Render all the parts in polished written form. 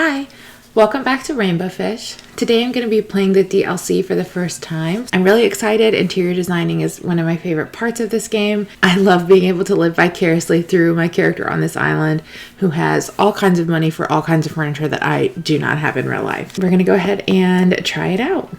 Hi, welcome back to Rainbow Fish. Today I'm going to be playing the DLC for the first time. I'm really excited. Interior designing is one of my favorite parts of this game. I love being able to live vicariously through my character on this island who has all kinds of money for all kinds of furniture that I do not have in real life. We're going to go ahead and try it out.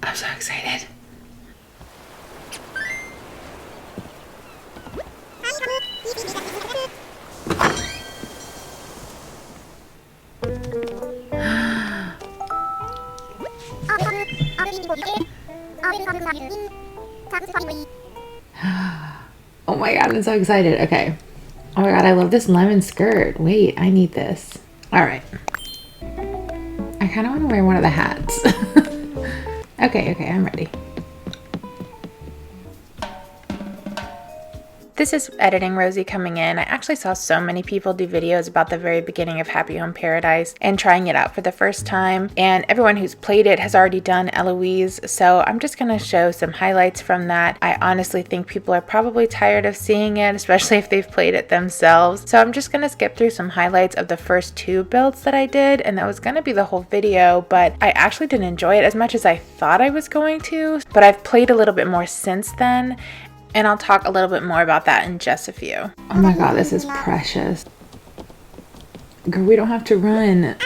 I'm so excited. Oh my god, I'm so excited. Okay. Oh my god, I love this lemon skirt. Wait, I need this. Alright. I kind of want to wear one of the hats. Okay, I'm ready. This is Editing Rosie coming in. I actually saw so many people do videos about the very beginning of Happy Home Paradise and trying it out for the first time. And everyone who's played it has already done Eloise. So I'm just going to show some highlights from that. I honestly think people are probably tired of seeing it, especially if they've played it themselves. So I'm just going to skip through some highlights of the first two builds that I did. And that was going to be the whole video, but I actually didn't enjoy it as much as I thought I was going to. But I've played a little bit more since then. And I'll talk a little bit more about that in just a few. Oh my god, this is precious. Girl, we don't have to run.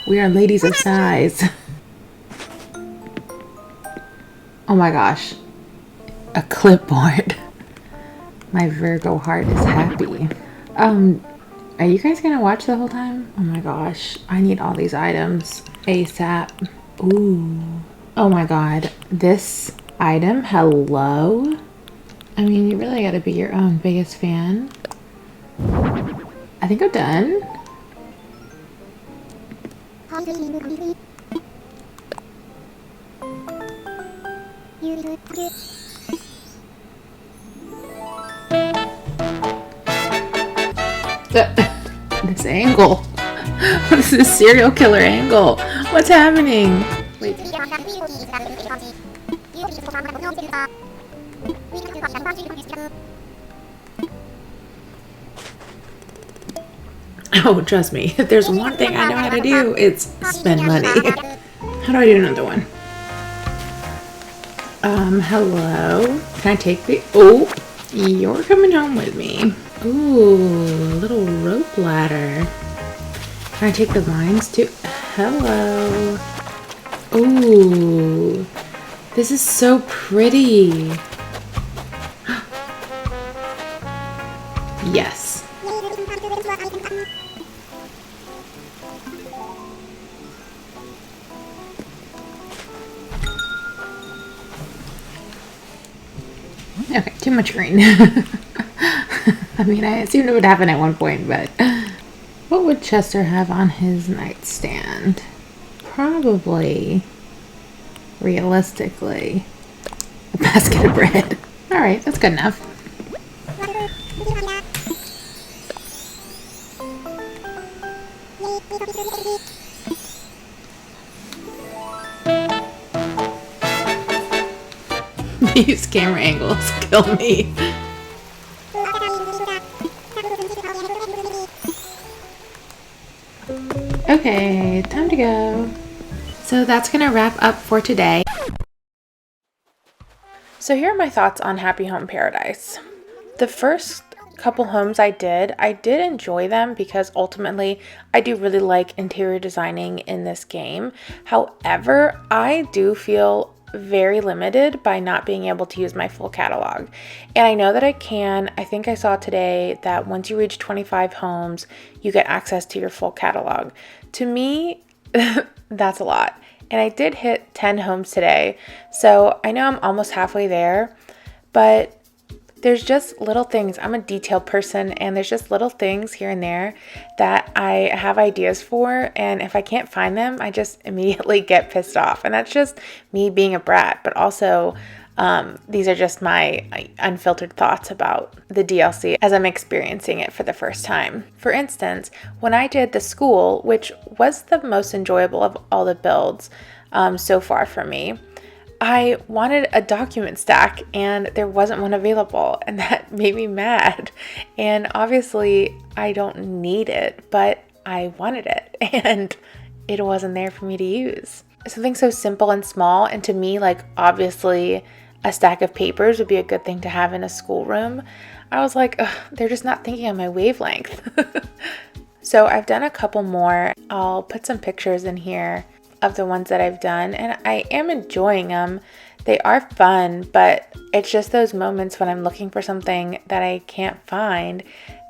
We are ladies of size. Oh my gosh. A clipboard. My Virgo heart is happy. Are you guys gonna watch the whole time? Oh my gosh. I need all these items ASAP. Ooh. Oh my god. This item, hello? I mean, you really gotta be your own biggest fan. I think I'm done. This angle. This is serial killer angle. What's happening? Wait. Oh, trust me, if there's one thing I know how to do, it's spend money. How do I do another one? Hello? Can I take the... Oh, you're coming home with me. Ooh, a little rope ladder. Can I take the vines too? Hello. Ooh, this is so pretty. Yes. Okay, too much green. I mean, I assumed it would happen at one point, but what would Chester have on his nightstand? Probably, realistically, a basket of bread. All right, that's good enough. These camera angles kill me. Okay, time to go. So that's gonna wrap up for today. So here are my thoughts on Happy Home Paradise. The first couple homes I did enjoy them because ultimately I do really like interior designing in this game. However, I do feel very limited by not being able to use my full catalog. And I know that I can. I think I saw today that once you reach 25 homes, you get access to your full catalog. To me, that's a lot. And I did hit 10 homes today. So I know I'm almost halfway there, but there's just little things. I'm a detailed person, and there's just little things here and there that I have ideas for, and if I can't find them, I just immediately get pissed off. And that's just me being a brat, but also These are just my unfiltered thoughts about the DLC as I'm experiencing it for the first time. For instance, when I did the school, which was the most enjoyable of all the builds so far for me, I wanted a document stack and there wasn't one available, and that made me mad. And obviously I don't need it, but I wanted it and it wasn't there for me to use. Something so simple and small, and to me, like, obviously a stack of papers would be a good thing to have in a schoolroom. I was like, they're just not thinking on my wavelength. So I've done a couple more. I'll put some pictures in here of the ones that I've done, and I am enjoying them. They are fun, but it's just those moments when I'm looking for something that I can't find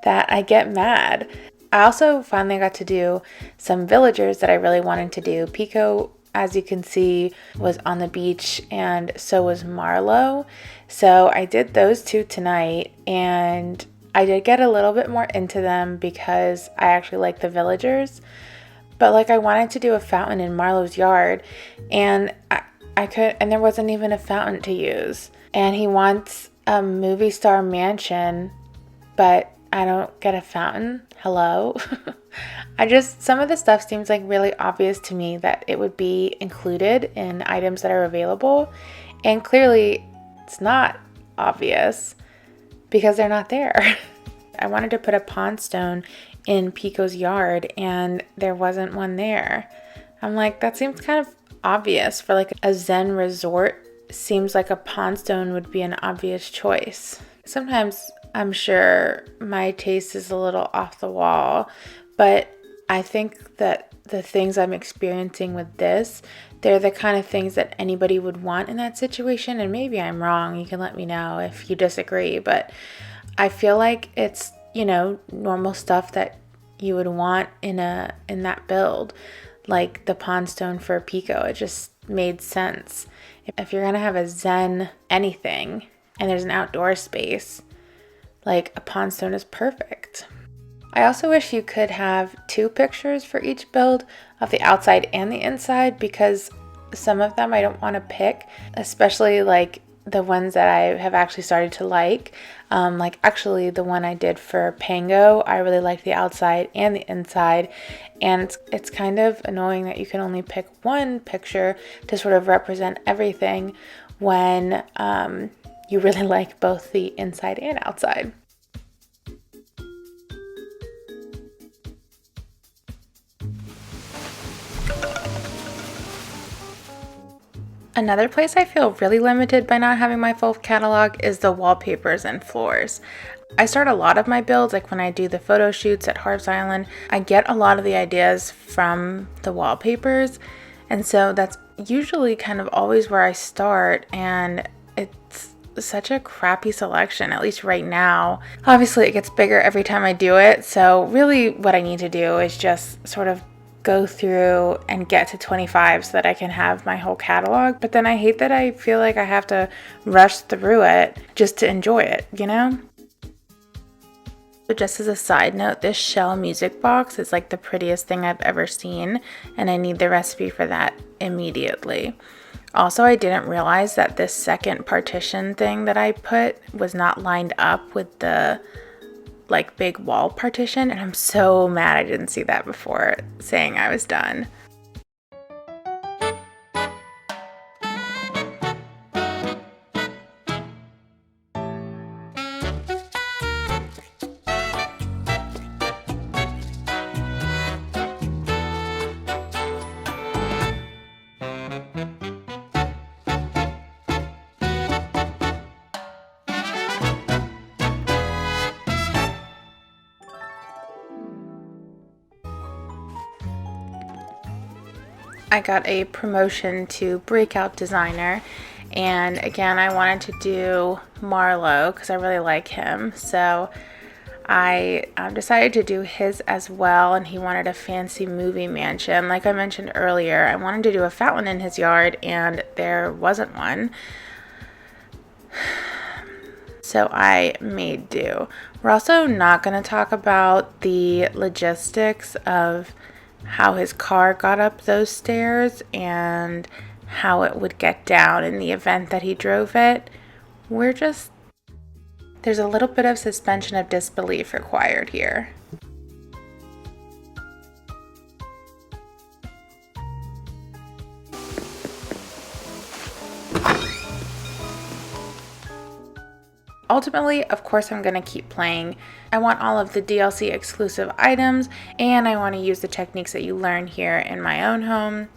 that I get mad. I also finally got to do some villagers that I really wanted to do. Pico, as you can see, was on the beach, and so was Marlo. So I did those two tonight, and I did get a little bit more into them because I actually like the villagers. But like, I wanted to do a fountain in Marlo's yard, and I could, and there wasn't even a fountain to use. And he wants a movie star mansion, but I don't get a fountain. Hello? Some of the stuff seems like really obvious to me that it would be included in items that are available. And clearly it's not obvious because they're not there. I wanted to put a pond stone in Pico's yard and there wasn't one there. I'm like, that seems kind of obvious for like a Zen resort. Seems like a pond stone would be an obvious choice. Sometimes I'm sure my taste is a little off the wall, but I think that the things I'm experiencing with this, they're the kind of things that anybody would want in that situation. And maybe I'm wrong. You can let me know if you disagree, but I feel like it's, normal stuff that you would want in that build, like the pond stone for Pico. It just made sense. If you're gonna have a Zen anything and there's an outdoor space, like a pond stone is perfect. I also wish you could have 2 pictures for each build of the outside and the inside, because some of them I don't want to pick, especially like the ones that I have actually started to like. Like actually the one I did for Pango, I really liked the outside and the inside, and it's kind of annoying that you can only pick one picture to sort of represent everything when you really like both the inside and outside. Another place I feel really limited by not having my full catalog is the wallpapers and floors. I start a lot of my builds, like when I do the photo shoots at Harv's Island, I get a lot of the ideas from the wallpapers, and so that's usually kind of always where I start, and it's such a crappy selection, at least right now. Obviously it gets bigger every time I do it, so really what I need to do is just sort of go through and get to 25 so that I can have my whole catalog. But then I hate that I feel like I have to rush through it just to enjoy it, So just as a side note, this shell music box is like the prettiest thing I've ever seen, and I need the recipe for that immediately. Also, I didn't realize that this second partition thing that I put was not lined up with the big wall partition, and I'm so mad I didn't see that before saying I was done. I got a promotion to breakout designer, and again I wanted to do Marlo because I really like him, so I decided to do his as well, and he wanted a fancy movie mansion. Like I mentioned earlier, I wanted to do a fountain in his yard and there wasn't one, so I made do. We're also not going to talk about the logistics of how his car got up those stairs and how it would get down in the event that he drove it. There's a little bit of suspension of disbelief required here. Ultimately, of course, I'm going to keep playing. I want all of the DLC exclusive items, and I want to use the techniques that you learn here in my own home.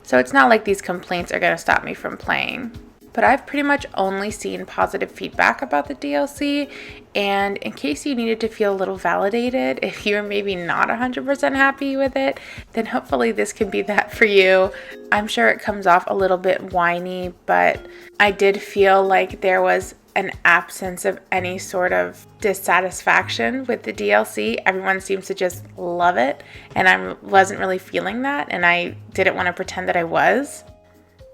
So it's not like these complaints are going to stop me from playing. But I've pretty much only seen positive feedback about the DLC, and in case you needed to feel a little validated, if you're maybe not 100% happy with it, then hopefully this can be that for you. I'm sure it comes off a little bit whiny, but I did feel like there was an absence of any sort of dissatisfaction with the DLC. Everyone seems to just love it, and I wasn't really feeling that, and I didn't want to pretend that I was.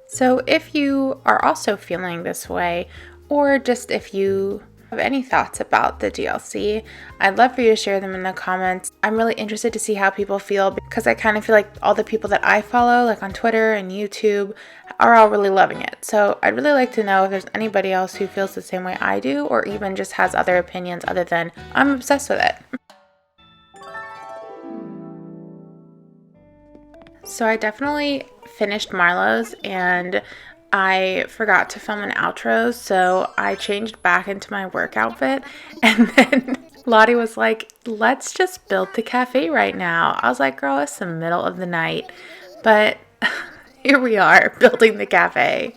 So if you are also feeling this way, or just if you have any thoughts about the DLC, I'd love for you to share them in the comments. I'm really interested to see how people feel, because I kind of feel like all the people that I follow, like on Twitter and YouTube, are all really loving it. So I'd really like to know if there's anybody else who feels the same way I do, or even just has other opinions other than I'm obsessed with it. So I definitely finished Marlowe's, and I forgot to film an outro, so I changed back into my work outfit, and then Lottie was like, let's just build the cafe right now. I was like, girl, it's the middle of the night, but here we are building the cafe.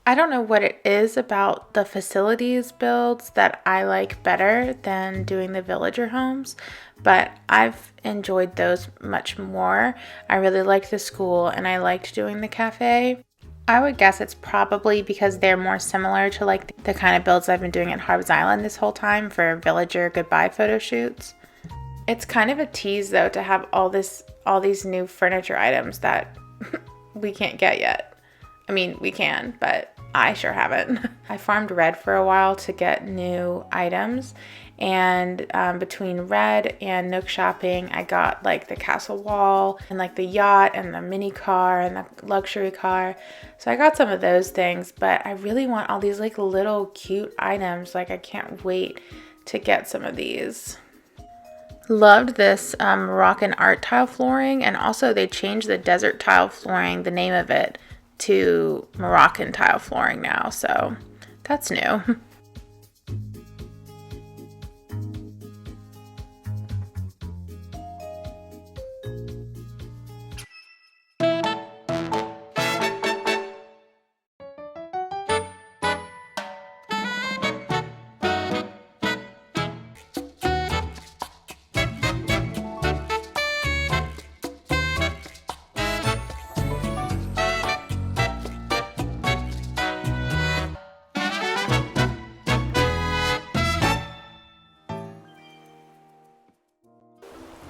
I don't know what it is about the facilities builds that I like better than doing the villager homes, but I've enjoyed those much more. I really liked the school, and I liked doing the cafe. I would guess it's probably because they're more similar to like the kind of builds I've been doing at Harv's Island this whole time for villager goodbye photo shoots. It's kind of a tease though to have all these new furniture items that we can't get yet. I mean, we can, but I sure haven't. I farmed Red for a while to get new items, and between Red and Nook Shopping, I got like the castle wall and like the yacht and the mini car and the luxury car. So I got some of those things, but I really want all these like little cute items. Like I can't wait to get some of these. Loved this Moroccan art tile flooring, and also they changed the desert tile flooring, the name of it, to Moroccan tile flooring now, so that's new.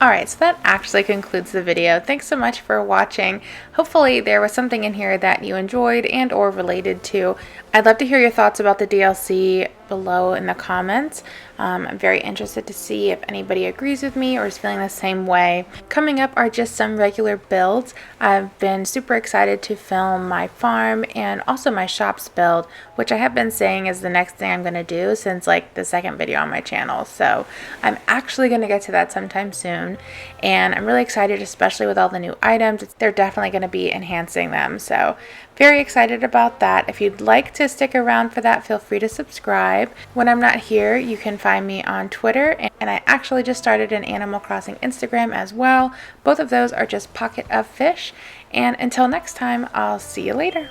Alright, so that actually concludes the video. Thanks so much for watching. Hopefully there was something in here that you enjoyed and or related to. I'd love to hear your thoughts about the DLC below in the comments. I'm very interested to see if anybody agrees with me or is feeling the same way. Coming up are just some regular builds. I've been super excited to film my farm and also my shops build, which I have been saying is the next thing I'm going to do since like the second video on my channel. So I'm actually going to get to that sometime soon, and I'm really excited, especially with all the new items. They're definitely going to be enhancing them. So very excited about that. If you'd like to stick around for that, feel free to subscribe. When I'm not here, you can find me on Twitter, and I actually just started an Animal Crossing Instagram as well. Both of those are just Pocket of Fish. And until next time, I'll see you later.